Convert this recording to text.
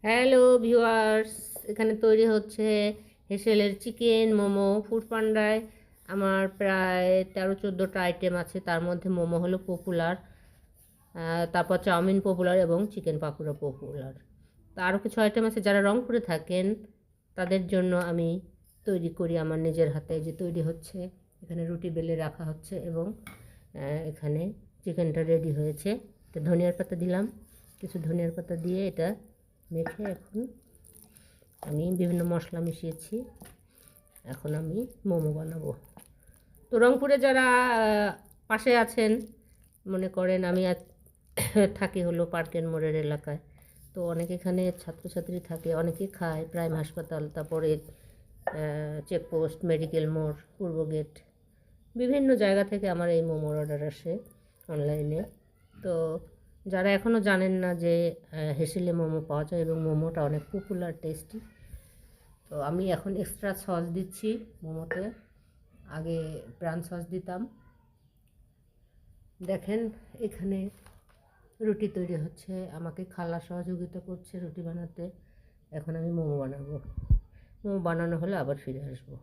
Hello viewers, এখানে তৈরি হচ্ছে হেসেলের চিকেন মোমো। ফুড পান্ডায় আমার প্রায় 13-14টা আইটেম আছে, তার মধ্যে মোমো হলো পপুলার, তারপর চাউমিন পপুলার এবং চিকেন পাকোড়া পপুলার। তো আরও কিছু আইটেম আছে, যারা রংপুরে থাকেন তাদের জন্য আমি তৈরি করি আমার নিজের হাতে। যে তৈরি হচ্ছে, এখানে রুটি বেলে রাখা হচ্ছে এবং এখানে চিকেনটা রেডি হয়েছে। তো ধনিয়ার পাতা দিলাম, কিছু ধনিয়ার পাতা দিয়ে এটা মেখে এখন আমি বিভিন্ন মশলা মিশিয়েছি। এখন আমি মোমো বানাবো। তো রংপুরে যারা পাশে আছেন, মনে করেন আমি থাকি হলো পার্কের মোড়ের এলাকায়, তো অনেক এখানে ছাত্রছাত্রী থাকে, অনেকে খায়। প্রাইম হাসপাতাল, তারপরে চেকপোস্ট, মেডিকেল মোড়, পূর্ব গেট, বিভিন্ন জায়গা থেকে আমার এই মোমোর অর্ডার আসে অনলাইনে। তো যারা এখনও জানেন না যে হেসেলে মোমো পাওয়া যায় এবং মোমোটা অনেক পপুলার, টেস্টি, তো আমি এখন এক্সট্রা সস দিচ্ছি মোমোতে। আগে প্রাণ সস দিতাম। দেখেন এখানে রুটি তৈরি হচ্ছে, আমাকে খালা সহযোগিতা করছে রুটি বানাতে। এখন আমি মোমো বানাবো। মোমো বানানো হলে আবার ফিরে আসবো।